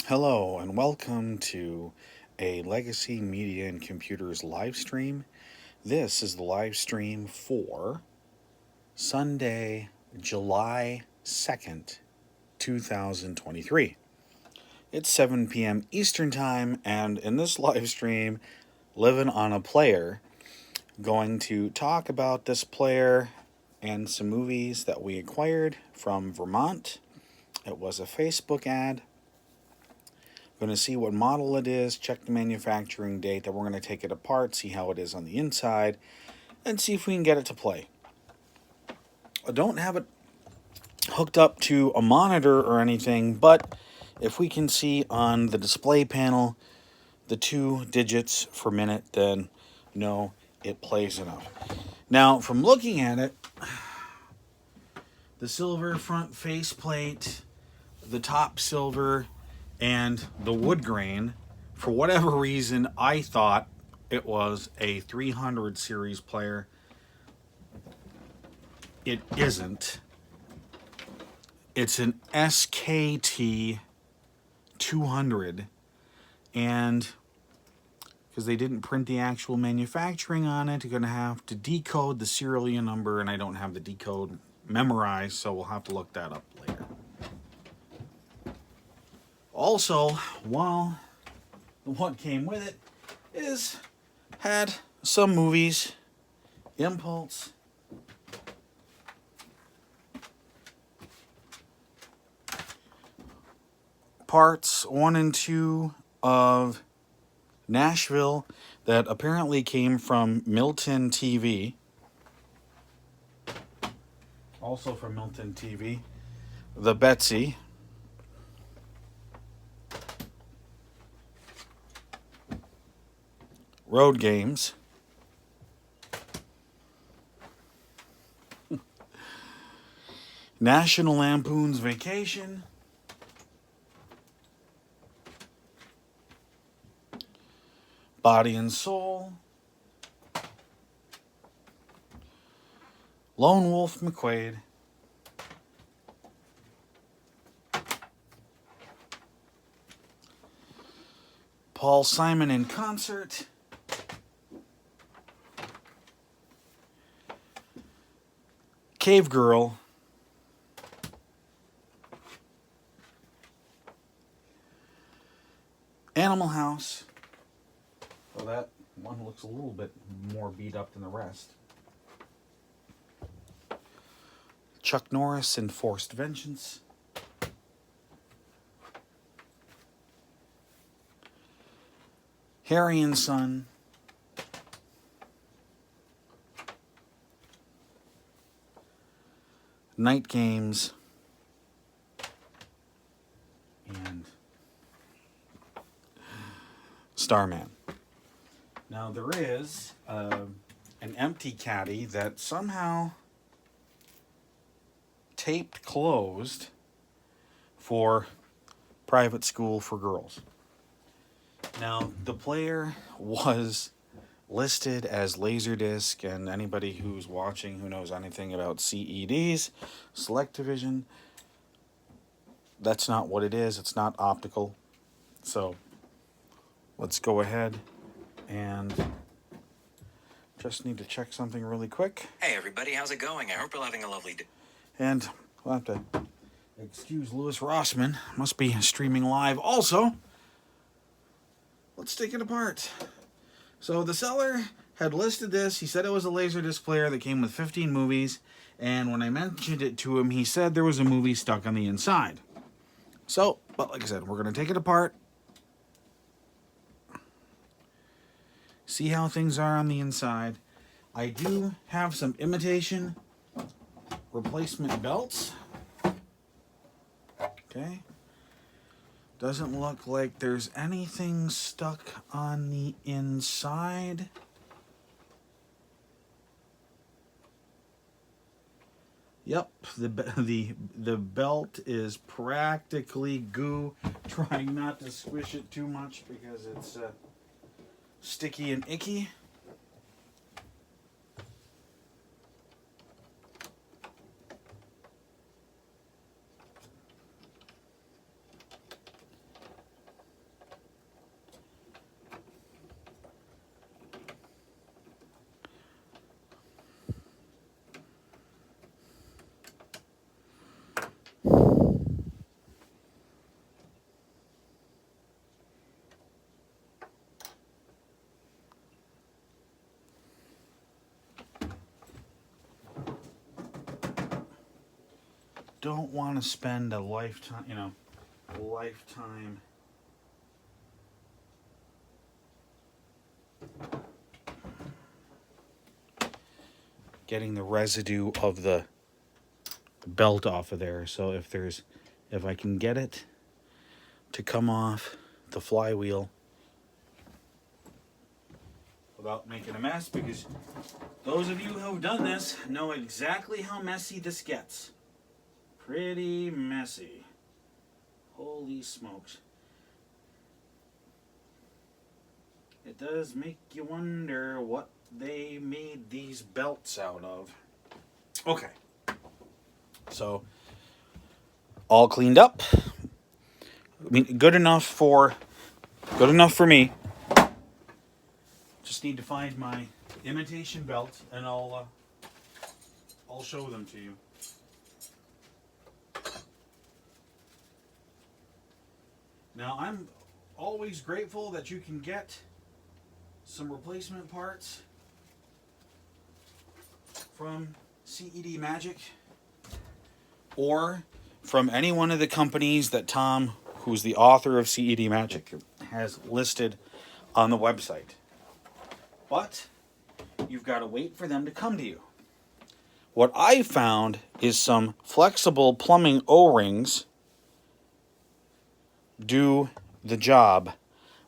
Hello, and welcome to a Legacy Media and Computers live stream. This is the live stream for Sunday, July 2nd, 2023. It's 7 p.m. Eastern Time, and in this live stream, Living on a Player, going to talk about this player and some movies that we acquired from Vermont. It was a Facebook ad. Going to see what model it is, check the manufacturing date, then we're going to take it apart, see how it is on the inside, and see if we can get it to play. I don't have it hooked up to a monitor or anything, but if we can see on the display panel the 2 digits for minute, then no, it plays enough. Now, from looking at it, the silver front faceplate, the top silver, and the wood grain, for whatever reason, I thought it was a 300 series player. It isn't. It's an SKT 200, and because they didn't print the actual manufacturing on it, you're going to have to decode the serial number, and I don't have the decode memorized, so we'll have to look that up later. Also, while what came with it had some movies, Impulse, parts 1 and 2 of Nashville that apparently came from Milton TV. Also from Milton TV, The Betsy, Road Games, National Lampoon's Vacation, Body and Soul, Lone Wolf McQuade, Paul Simon in Concert, Cave Girl, Animal House. So that one looks a little bit more beat up than the rest. Chuck Norris in Forced Vengeance. Harry and Son. Night Games. And Starman. Now there is an empty caddy that somehow taped closed for Private School for Girls. Now the player was listed as Laserdisc, and anybody who's watching who knows anything about CEDs, Select-Division, that's not what it is. It's not optical. So let's go ahead and just need to check something really quick. Hey everybody, how's it going? I hope you're having a lovely day. And we'll have to excuse Louis Rossman. Must be streaming live. Also, let's take it apart. So the seller had listed this. He said it was a Laserdisc player that came with 15 movies. And when I mentioned it to him, he said there was a movie stuck on the inside. So, but like I said, we're going to take it apart. See how things are on the inside. I do have some imitation replacement belts. Okay. Doesn't look like there's anything stuck on the inside. Yep, the belt is practically goo. Trying not to squish it too much because it's sticky and icky. don't want to spend a lifetime, getting the residue of the belt off of there. So if I can get it to come off the flywheel without making a mess, because those of you who have done this know exactly how messy this gets. Pretty messy. Holy smokes. It does make you wonder what they made these belts out of. Okay. So, all cleaned up. I mean, good enough for me. Just need to find my imitation belt, and I'll show them to you. Now, I'm always grateful that you can get some replacement parts from CED Magic or from any one of the companies that Tom, who's the author of CED Magic, has listed on the website. But you've got to wait for them to come to you. What I found is some flexible plumbing O-rings do the job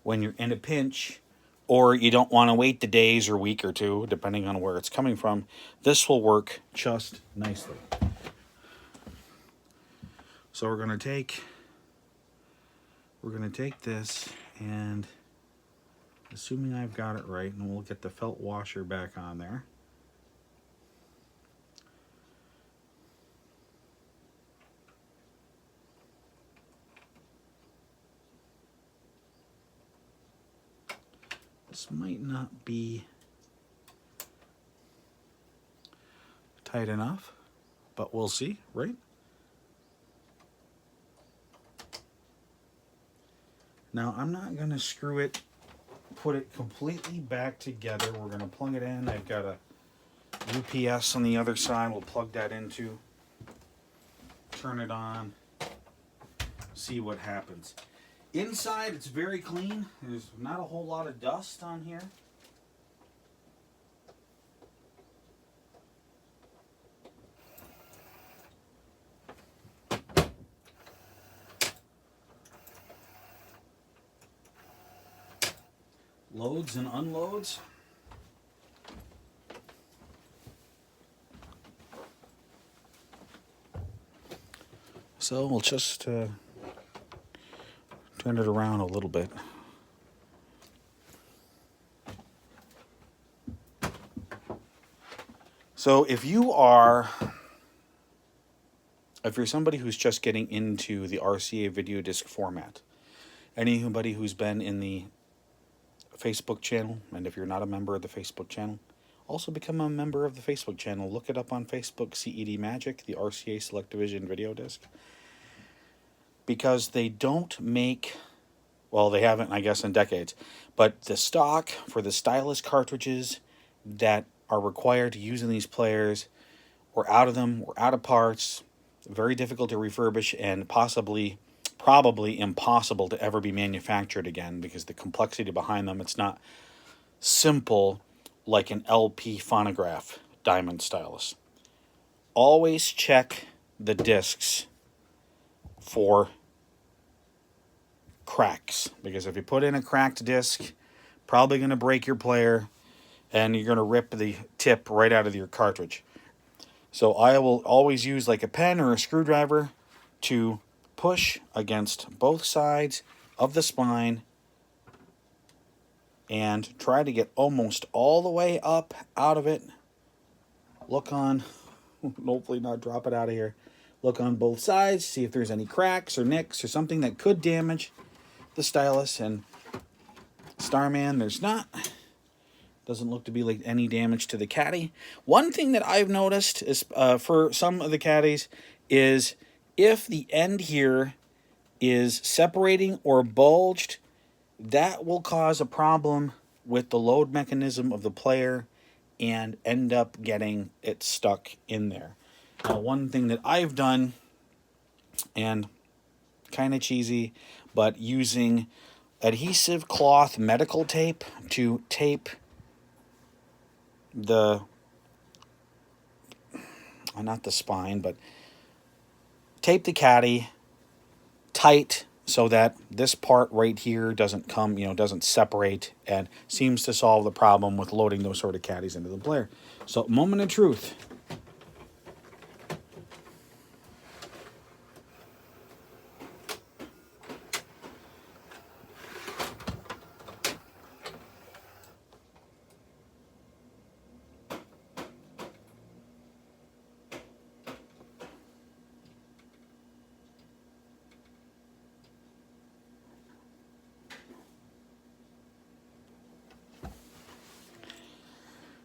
when you're in a pinch or you don't want to wait the days or week or two, depending on where it's coming from. This will work just nicely. So we're going to take this, and assuming I've got it right, and we'll get the felt washer back on there. This might not be tight enough, but we'll see, right? Now, I'm not going to screw it, put it completely back together. We're going to plug it in. I've got a UPS on the other side. We'll plug that into, turn it on, see what happens. Inside, it's very clean. There's not a whole lot of dust on here. Loads and unloads. So we'll just turn it around a little bit. So if you're somebody who's just getting into the RCA video disc format, anybody who's been in the Facebook channel, and if you're not a member of the Facebook channel, also become a member of the Facebook channel. Look it up on Facebook, CED Magic, the RCA SelectaVision video disc. Because they don't make, well, they haven't, I guess, in decades, but the stock for the stylus cartridges that are required to use in these players, we're out of them, we're out of parts, very difficult to refurbish, and probably impossible to ever be manufactured again because the complexity behind them, it's not simple like an LP phonograph diamond stylus. Always check the discs for cracks, because if you put in a cracked disc, probably going to break your player and you're going to rip the tip right out of your cartridge. So I will always use like a pen or a screwdriver to push against both sides of the spine and try to get almost all the way up out of it. Look on, hopefully not drop it out of here. Look on both sides, see if there's any cracks or nicks or something that could damage the stylus. And Starman, there's not. Doesn't look to be like any damage to the caddy. One thing that I've noticed is for some of the caddies is if the end here is separating or bulged, that will cause a problem with the load mechanism of the player and end up getting it stuck in there. Now, one thing that I've done and kind of cheesy, but using adhesive cloth medical tape to tape the, not the spine, but tape the caddy tight so that this part right here doesn't come, doesn't separate, and seems to solve the problem with loading those sort of caddies into the player. So, moment of truth.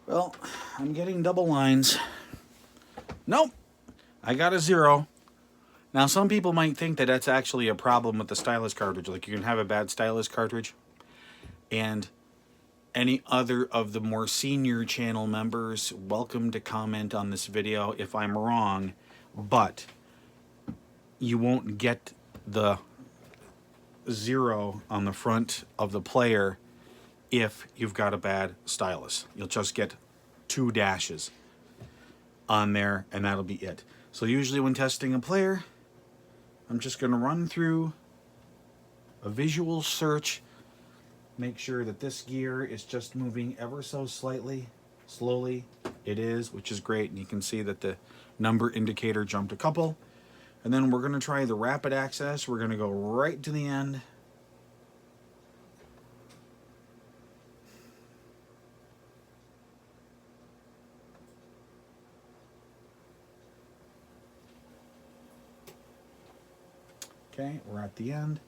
Well, I'm getting double lines. Nope, I got a 0. Now, some people might think that that's actually a problem with the stylus cartridge. Like, you can have a bad stylus cartridge, and any other of the more senior channel members, welcome to comment on this video if I'm wrong, but you won't get the 0 on the front of the player if you've got a bad stylus. You'll just get 2 dashes on there, and that'll be it. So usually when testing a player, I'm just going to run through a visual search, make sure that this gear is just moving ever so slightly, slowly. It is, which is great, and you can see that the number indicator jumped a couple. And then we're going to try the rapid access. We're going to go right to the end. Okay, we're at the end.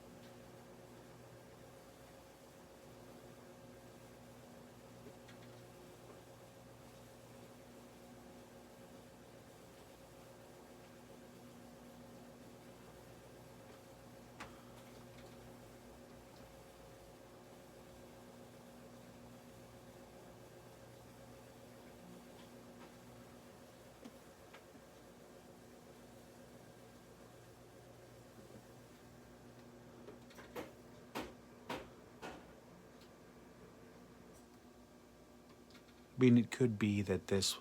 I mean, it could be that this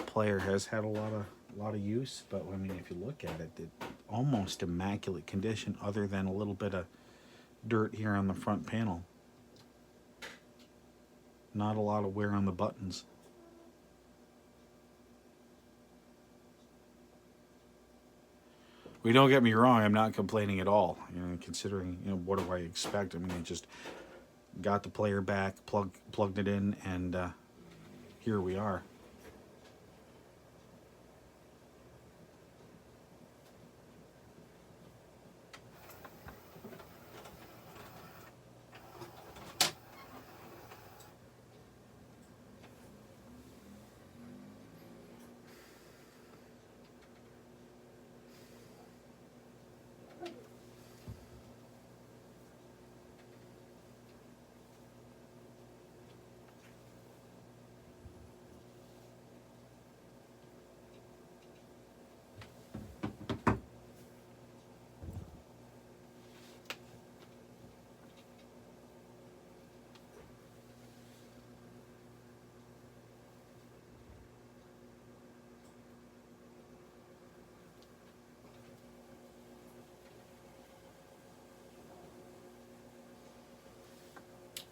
player has had a lot of use, but I mean, if you look at it, almost immaculate condition, other than a little bit of dirt here on the front panel. Not a lot of wear on the buttons. Don't get me wrong, I'm not complaining at all. Considering, what do I expect? I mean, I just got the player back, plugged it in, and here we are.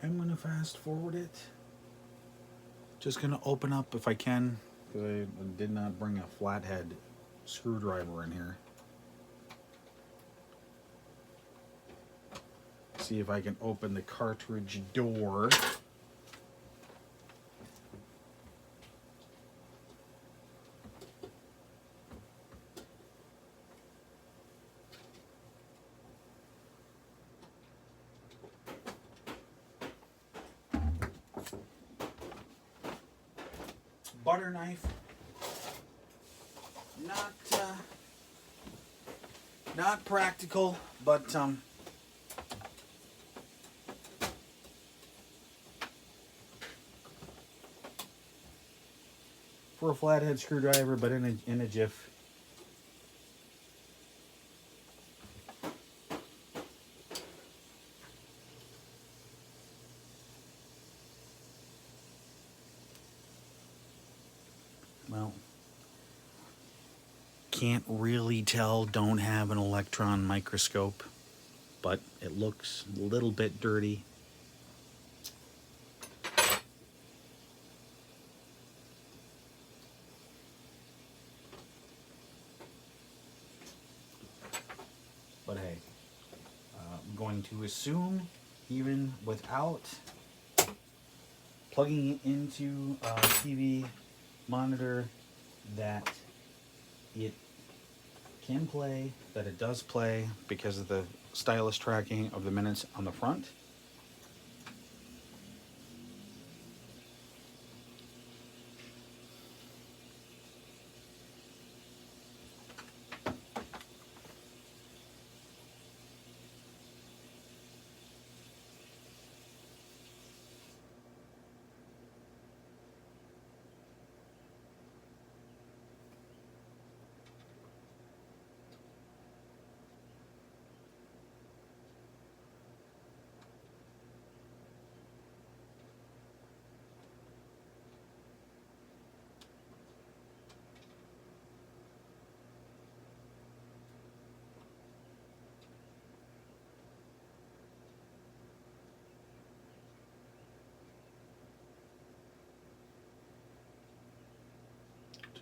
I'm going to fast forward it. Just going to open up if I can, because I did not bring a flathead screwdriver in here. See if I can open the cartridge door. Butter knife. Not practical, but for a flathead screwdriver, but in a jiff. can't really tell, don't have an electron microscope, but it looks a little bit dirty. But hey, I'm going to assume, even without plugging it into a TV monitor, that it can play, that it does play because of the stylus tracking of the minutes on the front.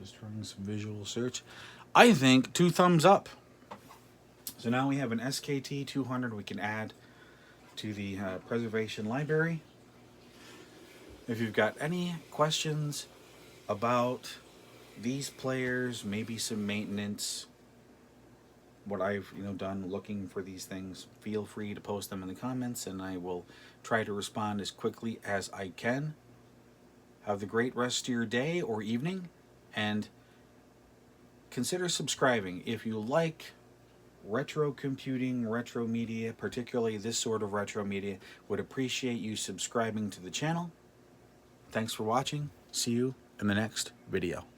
Just running some visual search. I think 2 thumbs up. So now we have an SKT 200 we can add to the preservation library. If you've got any questions about these players, maybe some maintenance, what I've done looking for these things, feel free to post them in the comments, and I will try to respond as quickly as I can. Have the great rest of your day or evening, and consider subscribing if you like retro computing, retro media, particularly this sort of retro media. Would appreciate you subscribing to the channel. Thanks for watching. See you in the next video.